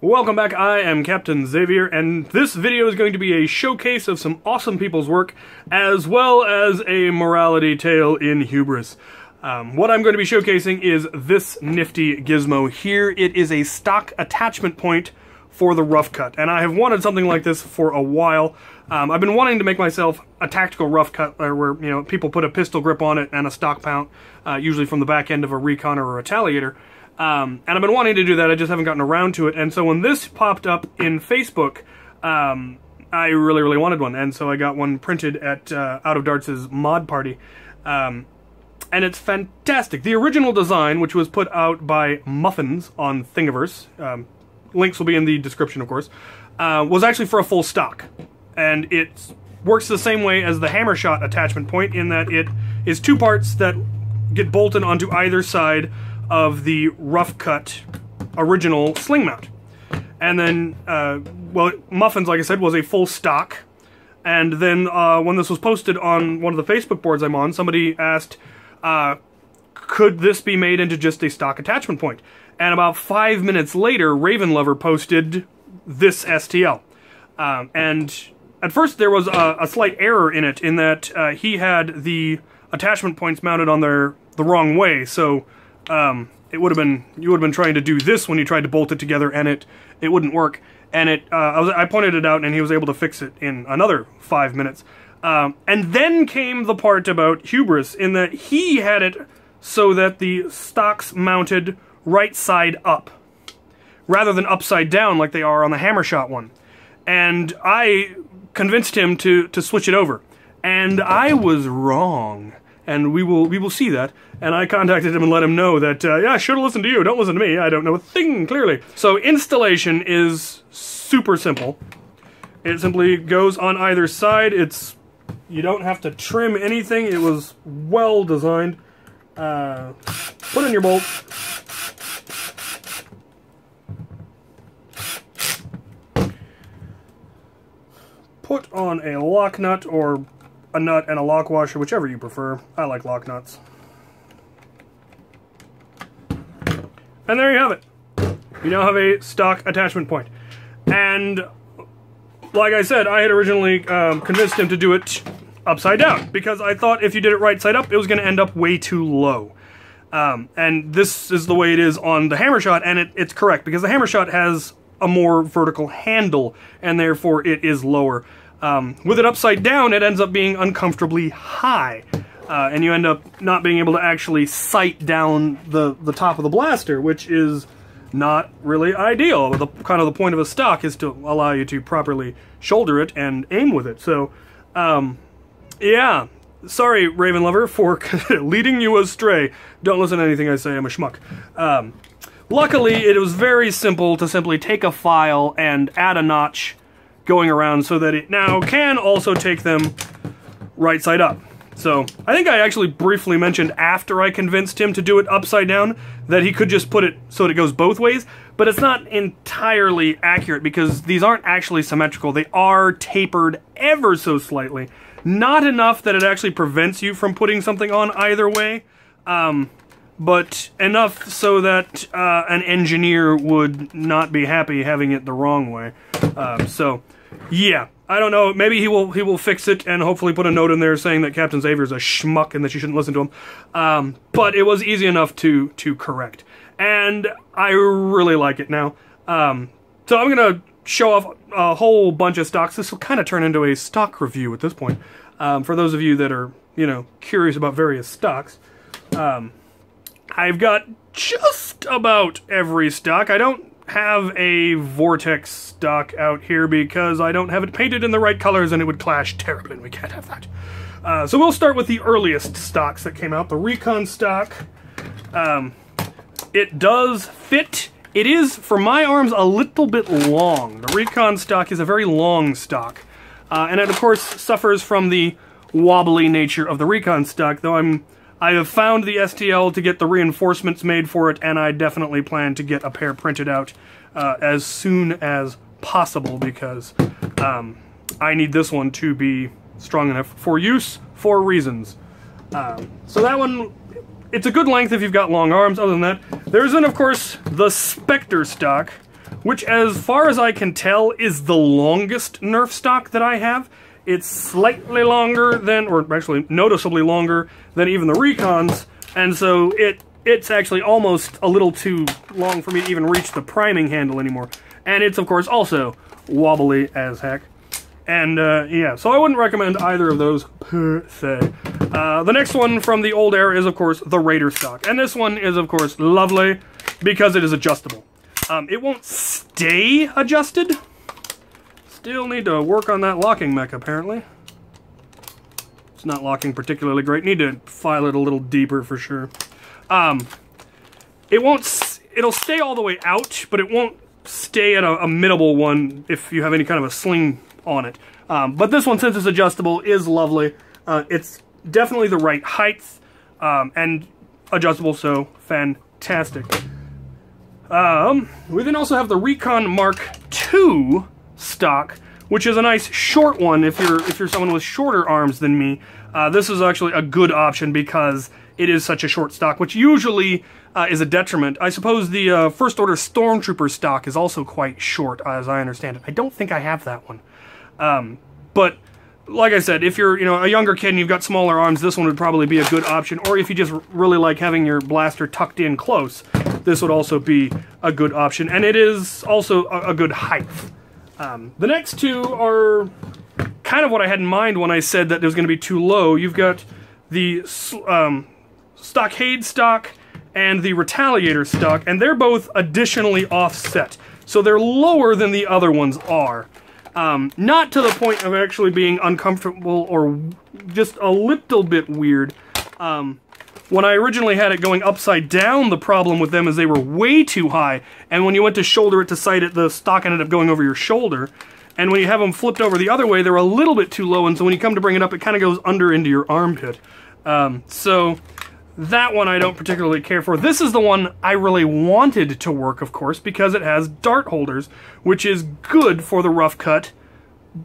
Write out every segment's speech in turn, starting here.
Welcome back, I am Captain Xavier, and this video is going to be a showcase of some awesome people's work, as well as a morality tale in hubris. What I'm going to be showcasing is this nifty gizmo here. It is a stock attachment point for the Roughcut, and I have wanted something like this for a while. I've been wanting to make myself a tactical Roughcut, where people put a pistol grip on it and a stock mount, usually from the back end of a Recon or a Retaliator. And I've been wanting to do that, I just haven't gotten around to it, and so when this popped up in Facebook, I really wanted one, and so I got one printed at Out of Darts' mod party, and it's fantastic. The original design, which was put out by Muphins on Thingiverse, links will be in the description of course, was actually for a full stock, and it works the same way as the hammer shot attachment point in that it is two parts that get bolted onto either side of the Roughcut original sling mount. And then, well, Muffins, like I said, was a full stock. And then when this was posted on one of the Facebook boards I'm on, somebody asked, could this be made into just a stock attachment point? And about 5 minutes later, RayvenLover posted this STL. And at first there was a slight error in it, in that he had the attachment points mounted on the wrong way, so you would have been trying to do this when you tried to bolt it together, and it wouldn't work. And I pointed it out, and he was able to fix it in another 5 minutes. And then came the part about hubris, in that he had it so that the stocks mounted right side up, rather than upside down like they are on the hammer shot one. And I convinced him to switch it over, and I was wrong. And we will see that. And I contacted him and let him know that, yeah, I should have listened to you, don't listen to me, I don't know a thing, clearly. So installation is super simple. It simply goes on either side. You don't have to trim anything. It was well designed. Put in your bolt. Put on a lock nut, or a nut and a lock washer, whichever you prefer. I like lock nuts. And there you have it. You now have a stock attachment point. And like I said, I had originally convinced him to do it upside down, because I thought if you did it right side up, it was going to end up way too low. And this is the way it is on the hammer shot, and it's correct, because the hammer shot has a more vertical handle, and therefore it is lower. With it upside down, it ends up being uncomfortably high, and you end up not being able to actually sight down the top of the blaster, which is not really ideal. Kind of the point of a stock is to allow you to properly shoulder it and aim with it. So, yeah, sorry RayvenLover for leading you astray. Don't listen to anything I say, I'm a schmuck. Luckily, it was very simple to simply take a file and add a notch going around so that it now can also take them right side up. So I think I actually briefly mentioned after I convinced him to do it upside down that he could just put it so that it goes both ways, but it's not entirely accurate because these aren't actually symmetrical. They are tapered ever so slightly. Not enough that it actually prevents you from putting something on either way, but enough so that an engineer would not be happy having it the wrong way. So yeah, I don't know, maybe he will fix it and hopefully put a note in there saying that Captain Xavier's a schmuck and that you shouldn't listen to him. But it was easy enough to correct. And I really like it now. So I'm gonna show off a whole bunch of stocks. This will kind of turn into a stock review at this point. For those of you that are, curious about various stocks. I've got just about every stock. I don't have a Vortex stock out here because I don't have it painted in the right colors and it would clash terribly, and we can't have that. So we'll start with the earliest stocks that came out, the Recon stock. It does fit. It is, for my arms, a little bit long. The Recon stock is a very long stock. And it, of course, suffers from the wobbly nature of the Recon stock, though I have found the STL to get the reinforcements made for it, and I definitely plan to get a pair printed out as soon as possible, because I need this one to be strong enough for use for reasons. So that one, it's a good length if you've got long arms. Other than that, there's then, of course, the Specter Stock, which as far as I can tell is the longest Nerf stock that I have. It's slightly longer than, or actually noticeably longer than even the Recons, and so it's actually almost a little too long for me to even reach the priming handle anymore. And it's, of course, also wobbly as heck. And, yeah, so I wouldn't recommend either of those, per se. The next one from the old era is, of course, the Raider stock. And this one is, of course, lovely because it is adjustable. It won't stay adjusted. Still need to work on that locking mech, apparently. It's not locking particularly great. Need to file it a little deeper for sure. It'll stay all the way out, but it won't stay at a middle one if you have any kind of a sling on it. But this one, since it's adjustable, is lovely. It's definitely the right height, and adjustable, so fantastic. We then also have the Recon Mark II stock, which is a nice short one if you're someone with shorter arms than me. This is actually a good option because it is such a short stock, which usually is a detriment. I suppose the First Order Stormtrooper stock is also quite short, as I understand it. I don't think I have that one. But like I said, if you're a younger kid and you've got smaller arms, this one would probably be a good option. Or if you just really like having your blaster tucked in close, this would also be a good option. And it is also a good height. The next two are kind of what I had in mind when I said that it was going to be too low. You've got the Stockade stock and the Retaliator stock, and they're both additionally offset. So they're lower than the other ones are. Not to the point of actually being uncomfortable or just a little bit weird. When I originally had it going upside down, the problem with them is they were way too high, and when you went to shoulder it to sight it, the stock ended up going over your shoulder. And when you have them flipped over the other way, they're a little bit too low, and so when you come to bring it up, it kind of goes under into your armpit. So that one I don't particularly care for. This is the one I really wanted to work, of course, because it has dart holders, which is good for the Roughcut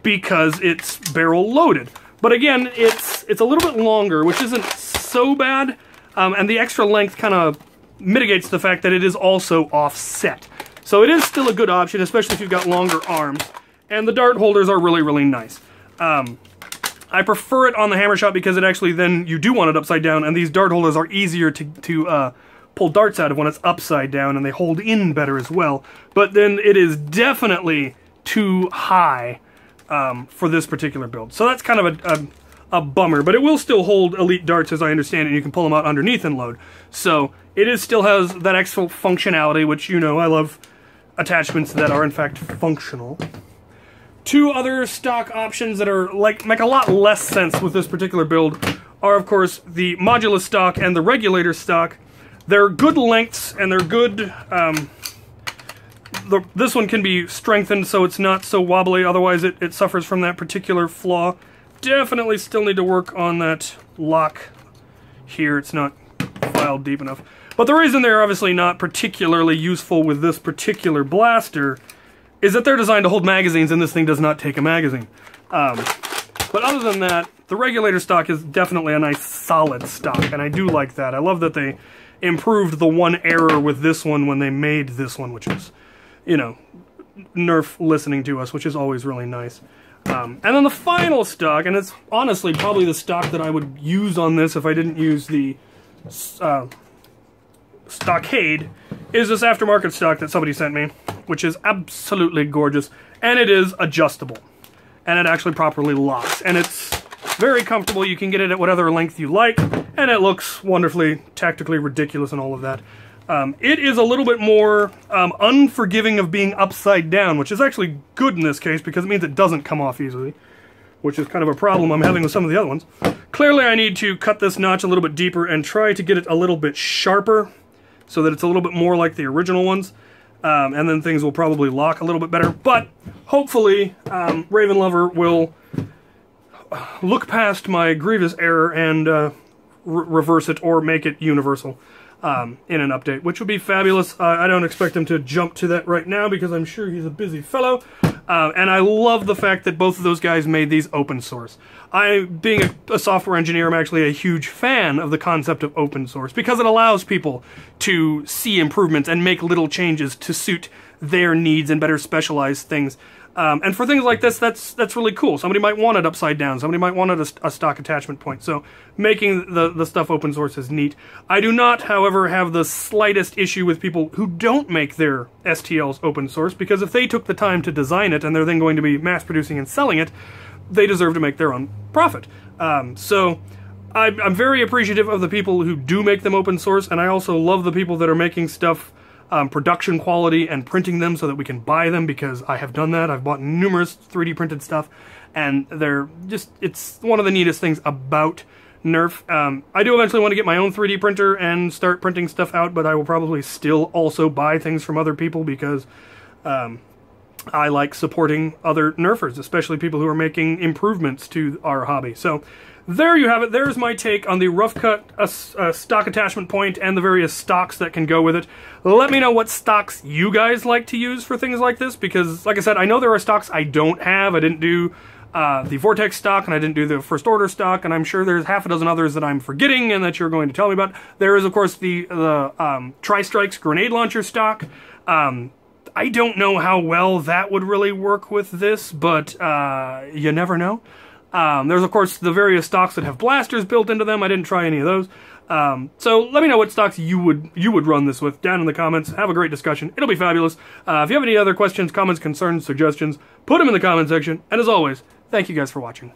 because it's barrel loaded. But again, it's a little bit longer, which isn't so bad, and the extra length kind of mitigates the fact that it is also offset. So it is still a good option, especially if you've got longer arms. And the dart holders are really, really nice. I prefer it on the hammer shot because it actually then you do want it upside down, and these dart holders are easier to pull darts out of when it's upside down, and they hold in better as well. But then it is definitely too high for this particular build. So that's kind of a bummer, but it will still hold elite darts as I understand it, and you can pull them out underneath and load. So it still has that extra functionality, which I love attachments that are in fact functional. Two other stock options that are make a lot less sense with this particular build are, of course, the Modular Stock and the Regulator Stock. They're good lengths, and they're good... this one can be strengthened so it's not so wobbly, otherwise it suffers from that particular flaw. Definitely still need to work on that lock here. It's not filed deep enough. But the reason they're obviously not particularly useful with this particular blaster is that they're designed to hold magazines, and this thing does not take a magazine. But other than that, the Regulator stock is definitely a nice solid stock, and I do like that. I love that they improved the one error with this one when they made this one, which is, Nerf listening to us, which is always really nice. And then the final stock, and it's honestly probably the stock that I would use on this if I didn't use the Stockade, is this Aftermarket stock that somebody sent me, which is absolutely gorgeous, and it is adjustable, and it actually properly locks, and it's very comfortable. You can get it at whatever length you like, and it looks wonderfully, tactically ridiculous and all of that. It is a little bit more unforgiving of being upside down, which is actually good in this case because it means it doesn't come off easily, which is kind of a problem I'm having with some of the other ones. Clearly I need to cut this notch a little bit deeper and try to get it a little bit sharper so that it's a little bit more like the original ones, and then things will probably lock a little bit better. But hopefully RayvenLover will look past my grievous error and reverse it or make it universal in an update, which would be fabulous. I don't expect him to jump to that right now because I'm sure he's a busy fellow. And I love the fact that both of those guys made these open source. Being a software engineer, I'm actually a huge fan of the concept of open source because it allows people to see improvements and make little changes to suit their needs and better specialized things. And for things like this, that's really cool. Somebody might want it upside down. Somebody might want it a stock attachment point. So making the stuff open source is neat. I do not, however, have the slightest issue with people who don't make their STLs open source, because if they took the time to design it and they're then going to be mass producing and selling it, they deserve to make their own profit. So I'm very appreciative of the people who do make them open source, and I also love the people that are making stuff production quality and printing them so that we can buy them, because I have done that. I've bought numerous 3D printed stuff, and they're just, it's one of the neatest things about Nerf. I do eventually want to get my own 3D printer and start printing stuff out, but I will probably still also buy things from other people, because I like supporting other Nerfers, especially people who are making improvements to our hobby. So there you have it. There's my take on the Roughcut stock attachment point and the various stocks that can go with it. Let me know what stocks you guys like to use for things like this, because, like I said, I know there are stocks I don't have. I didn't do the Vortex stock, and I didn't do the First Order stock, and I'm sure there's half a dozen others that I'm forgetting and that you're going to tell me about. There is, of course, the Tri-Strikes grenade launcher stock. I don't know how well that would really work with this, but you never know. There's, of course, the various stocks that have blasters built into them. I didn't try any of those. So let me know what stocks you would run this with down in the comments. Have a great discussion. It'll be fabulous. If you have any other questions, comments, concerns, suggestions, put them in the comment section. And as always, thank you guys for watching.